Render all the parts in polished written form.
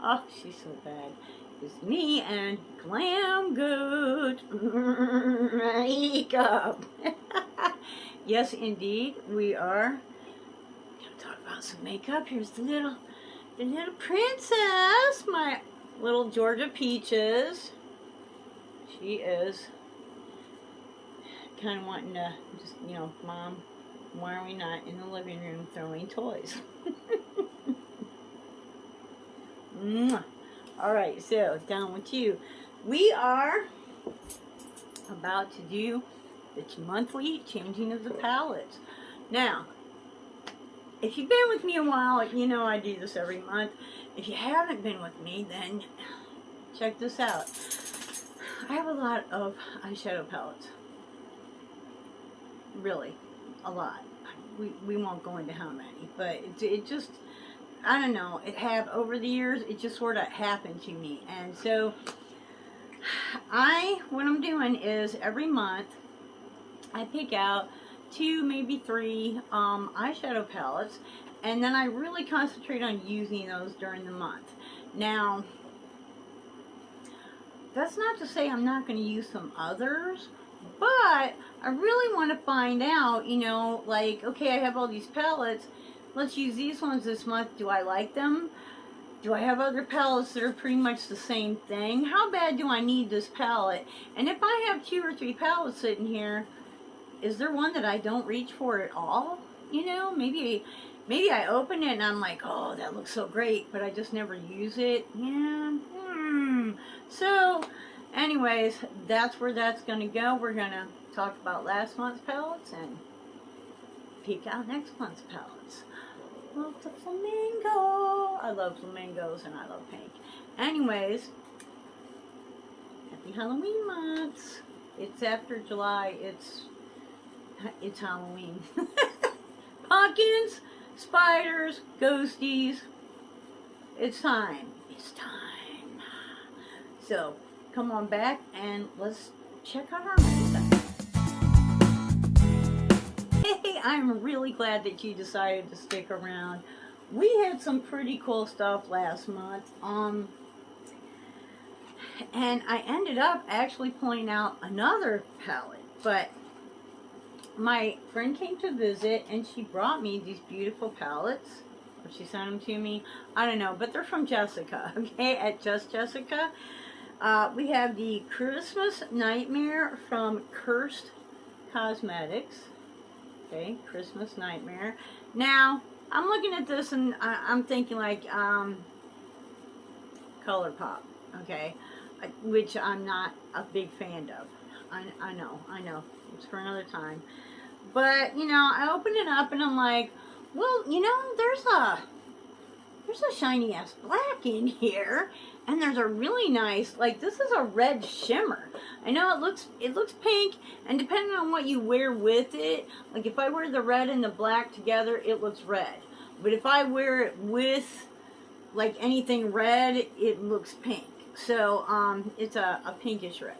Oh, she's so bad. It's me and Glam Goat makeup. Yes, indeed, we are gonna talk about some makeup. Here's the little princess, my little Georgia Peaches. She is kind of wanting to just, Mom, why are we not in the living room throwing toys? Alright, so down with you. We are about to do the monthly changing of the palettes. Now, if you've been with me a while, you know I do this every month. If you haven't been with me, then check this out. I have a lot of eyeshadow palettes. Really, a lot. We won't go into how many, but it just, I don't know, over the years, it just sort of happened to me. And so, what I'm doing is every month, I pick out 2, maybe 3 eyeshadow palettes, and then I really concentrate on using those during the month. Now, that's not to say I'm not going to use some others, but I really want to find out, like, okay, I have all these palettes, let's use these ones this month. Do I like them? Do I have other palettes that are pretty much the same thing? How bad do I need this palette? And if I have 2 or 3 palettes sitting here, is there one that I don't reach for at all? Maybe I open it and I'm like, oh, that looks so great, but I just never use it. Yeah. So, anyways, that's where that's going to go. We're going to talk about last month's palettes and pick out next month's palettes. Love the flamingo. I love flamingos and I love pink. Anyways, happy Halloween months. It's after July. It's Halloween. Pumpkins, spiders, ghosties. It's time. It's time. So, come on back and let's check out our makeup. Hey, I'm really glad that you decided to stick around. We had some pretty cool stuff last month. And I ended up actually pulling out another palette, but my friend came to visit and she brought me these beautiful palettes, or she sent them to me, I don't know, but they're from Jessica, okay, at Just Jessica. We have the Christmas Nightmare from Cursed Cosmetics, okay, Christmas Nightmare. Now, I'm looking at this and I'm thinking like ColourPop, okay, which I'm not a big fan of. I know, it's for another time. But, I opened it up and I'm like, well, there's a shiny ass black in here, and there's a really nice, like, this is a red shimmer. I know it looks pink, and depending on what you wear with it, like if I wear the red and the black together, it looks red. But if I wear it with like anything red, it looks pink. So it's a pinkish red.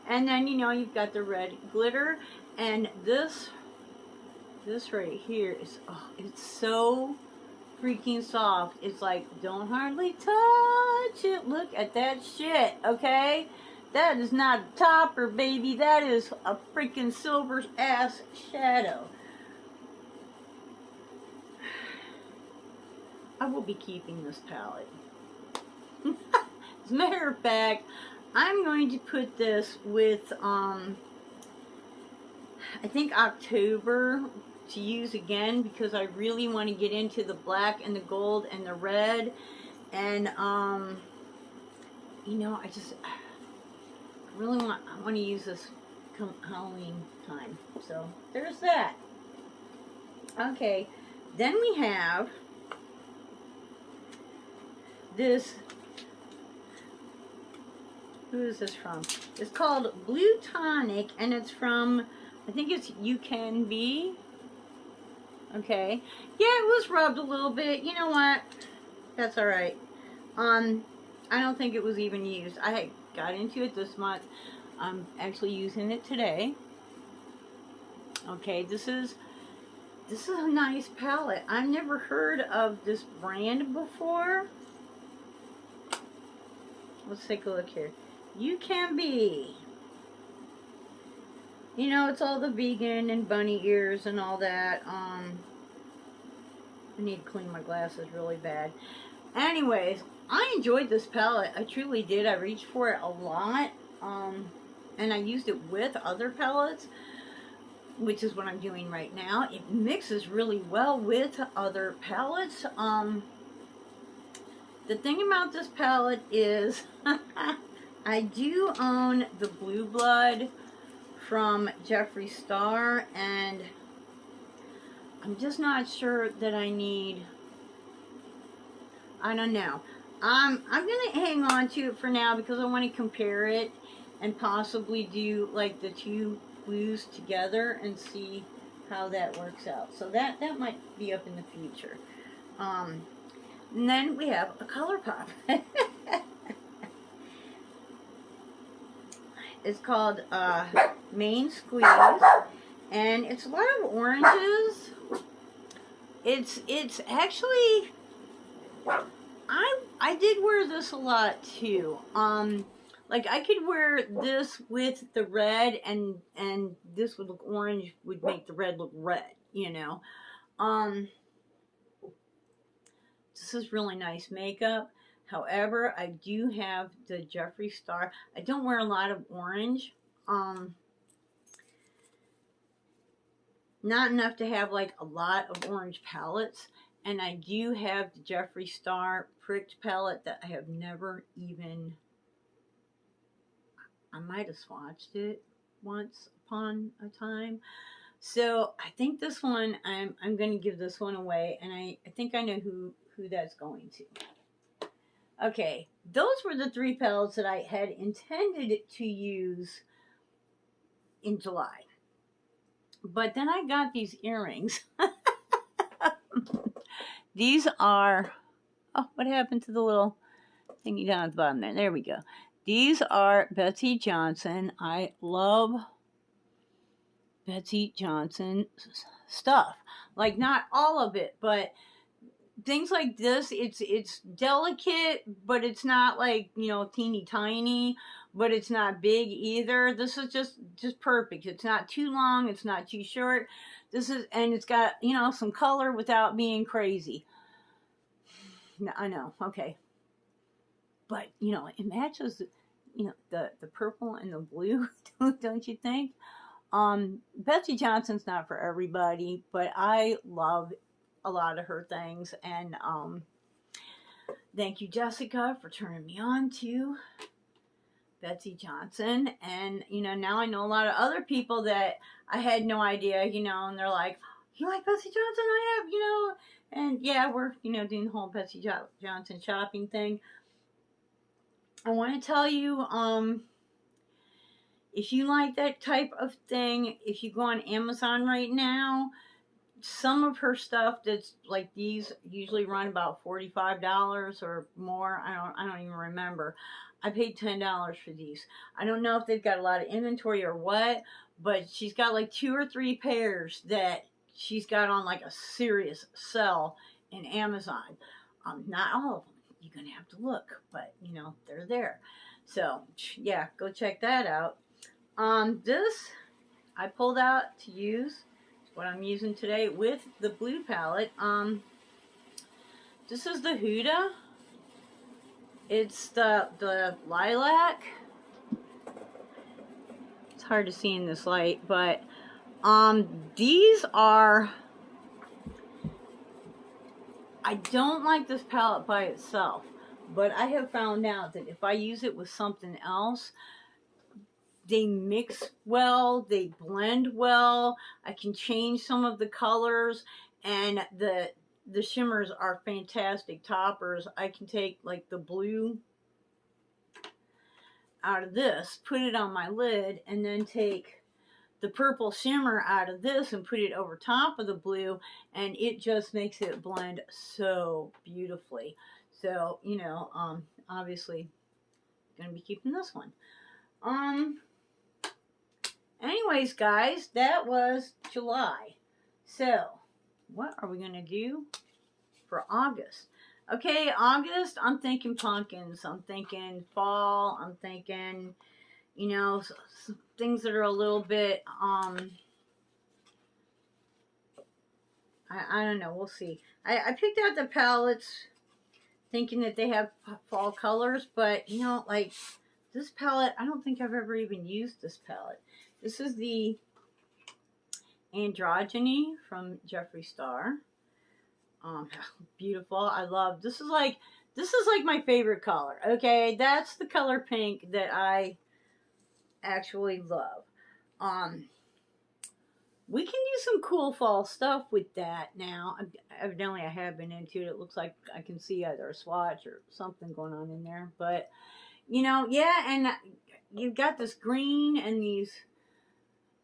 And then you've got the red glitter, and this right here is, oh, it's so freaking soft. It's like, don't hardly touch it. Look at that shit, okay? That is not a topper, baby. That is a freaking silver ass shadow. I will be keeping this palette. As a matter of fact, I'm going to put this with, I think October to use again, because I really want to get into the black and the gold and the red. And, I want to use this come Halloween time. So, there's that. Okay, then we have this. Who is this from? It's called Blue Tonic, and it's from, I think it's You Can Be. Okay. Yeah, it was rubbed a little bit. You know what? That's alright. I don't think it was even used. I got into it this month. I'm actually using it today. Okay, this is This is a nice palette. I've never heard of this brand before. Let's take a look here. You Can Be. You know, it's all the vegan and bunny ears and all that. I need to clean my glasses really bad. Anyways, I enjoyed this palette. I truly did. I reached for it a lot. And I used it with other palettes, which is what I'm doing right now. It mixes really well with other palettes. The thing about this palette is I do own the Blue Blood from Jeffree Star, and I'm just not sure that I need, I don't know. I'm gonna hang on to it for now because I want to compare it and possibly do like the two blues together and see how that works out. So that might be up in the future. And then we have a ColourPop. It's called Main Squeeze, and it's a lot of oranges. It's actually, I did wear this a lot too. Like I could wear this with the red, and this would look orange, would make the red look red, you know. This is really nice makeup. However, I do have the Jeffree Star. I don't wear a lot of orange. Not enough to have like a lot of orange palettes. And I do have the Jeffree Star pricked palette that I have never even, I might have swatched it once upon a time. So I think this one, I'm going to give this one away. And I think I know who that's going to. Okay, those were the 3 palettes that I had intended to use in July. But then I got these earrings. These are, oh, what happened to the little thingy down at the bottom there? There we go. These are Betsey Johnson. I love Betsey Johnson stuff. Like, not all of it, but things like this, it's delicate, but it's not like, you know, teeny tiny, but it's not big either. This is just perfect. It's not too long, it's not too short. This is, and it's got, you know, some color without being crazy. I know, okay. But, you know, it matches, you know, the purple and the blue, don't you think? Betsey Johnson's not for everybody, but I love a lot of her things, and thank you, Jessica, for turning me on to Betsey Johnson. And you know, now I know a lot of other people that I had no idea, you know, and they're like, you like Betsey Johnson? I have, you know. And yeah, we're, you know, doing the whole Betsey Johnson shopping thing. I want to tell you, if you like that type of thing, if you go on Amazon right now, some of her stuff that's like these usually run about $45 or more. I don't even remember. I paid $10 for these. I don't know if they've got a lot of inventory or what, but she's got like 2 or 3 pairs that she's got on like a serious sell in Amazon. Not all of them. You're gonna have to look, but you know, they're there. So yeah, go check that out. This I pulled out to use. What I'm using today with the blue palette. This is the Huda. It's the lilac. It's hard to see in this light, but these are, I don't like this palette by itself, but I have found out that if I use it with something else, they mix well, they blend well. I can change some of the colors, and the shimmers are fantastic toppers. I can take like the blue out of this, put it on my lid, and then take the purple shimmer out of this and put it over top of the blue, and it just makes it blend so beautifully. So, you know, obviously gonna be keeping this one. Anyways, guys, that was July. So, what are we going to do for August? Okay, August, I'm thinking pumpkins. I'm thinking fall. I'm thinking, you know, things that are a little bit, I don't know. We'll see. I picked out the palettes thinking that they have fall colors, but, you know, like this palette, I don't think I've ever even used this palette. This is the Androgyny from Jeffree Star. Beautiful. I love, this is like my favorite color. Okay, that's the color pink that I actually love. We can do some cool fall stuff with that now. Evidently, I have been into it. It looks like I can see either a swatch or something going on in there. But, you know, yeah, and you've got this green and these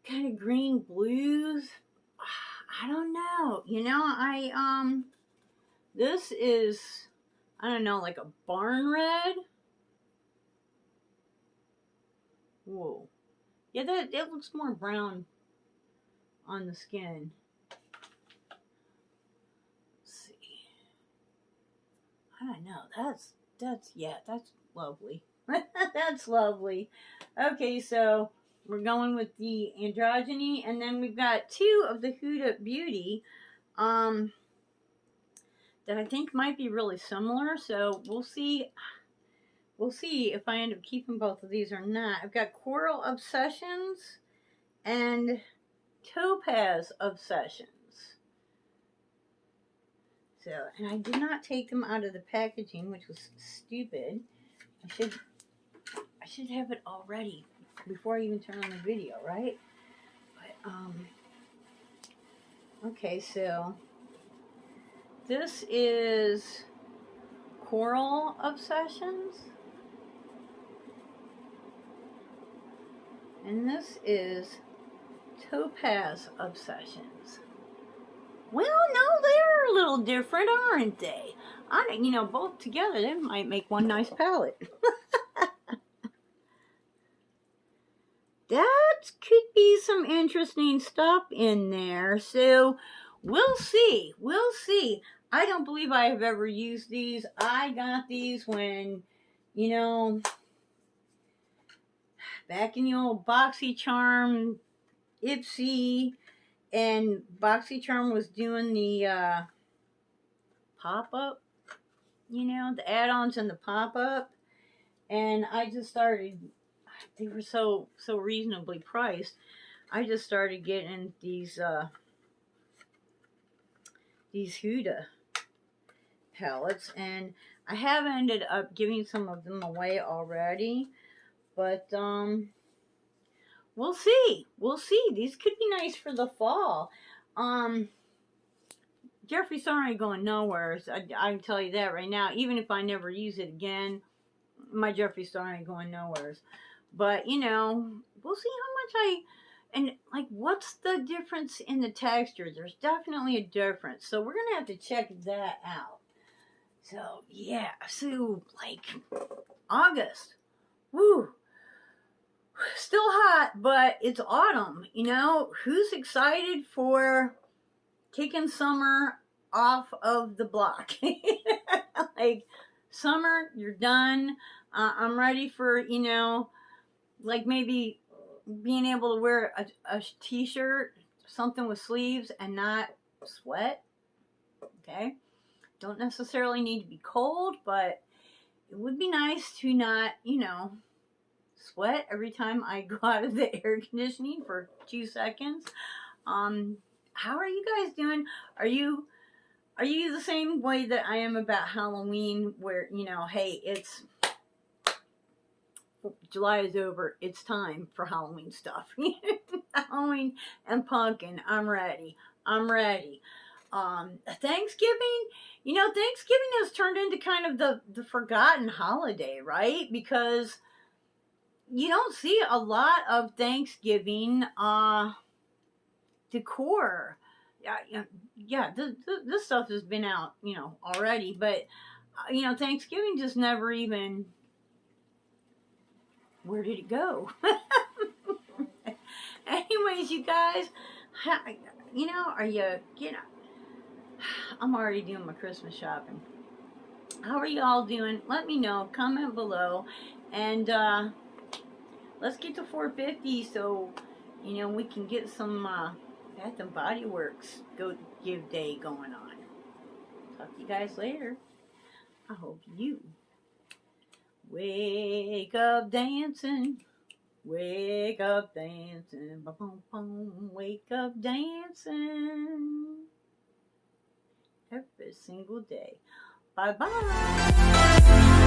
kind of green blues. I don't know. You know, this is, I don't know, like a barn red. Whoa. Yeah, it looks more brown on the skin. Let's see. I don't know. That's lovely. That's lovely. Okay, so we're going with the Androgyny, and then we've got two of the Huda Beauty that I think might be really similar. So we'll see. We'll see if I end up keeping both of these or not. I've got Coral Obsessions and Topaz Obsessions. So, and I did not take them out of the packaging, which was stupid. I should have it all ready before I even turn on the video, right? But, okay, so this is Coral Obsessions. And this is Topaz Obsessions. Well, no, they're a little different, aren't they? You know, both together, they might make one nice palette. That could be some interesting stuff in there. So, we'll see. We'll see. I don't believe I have ever used these. I got these when, you know, back in the old BoxyCharm, Ipsy, and BoxyCharm was doing the pop-up, you know, the add-ons and the pop-up. And I just started, they were so reasonably priced. I just started getting these Huda palettes, and I have ended up giving some of them away already, but we'll see. We'll see. These could be nice for the fall. Jeffree Star ain't going nowhere. So I can tell you that right now. Even if I never use it again, my Jeffree Star ain't going nowhere. But, you know, we'll see how much and like, what's the difference in the texture? There's definitely a difference. So we're going to have to check that out. So, yeah. So, like, August. Woo. Still hot, but it's autumn. You know, who's excited for kicking summer off of the block? Like, summer, you're done. I'm ready for, you know, like maybe being able to wear a t-shirt, something with sleeves, and not sweat. Okay? Don't necessarily need to be cold, but it would be nice to not, you know, sweat every time I go out of the air conditioning for 2 seconds. How are you guys doing? Are you the same way that I am about Halloween, where, you know, hey, it's July is over, it's time for Halloween stuff. Halloween and pumpkin, I'm ready. Thanksgiving, you know, Thanksgiving has turned into kind of the forgotten holiday, right? Because you don't see a lot of Thanksgiving decor. Yeah, this stuff has been out, you know, already, but you know, Thanksgiving just never even. Where did it go? Anyways, you guys, you know, are you I'm already doing my Christmas shopping. How are y'all doing? Let me know. Comment below. And let's get to 450 so, you know, we can get some Bath and Body Works Go Give Day going on. Talk to you guys later. I hope you wake up dancing. Wake up dancing. Ba-boom, boom. Wake up dancing. Every single day. Bye-bye.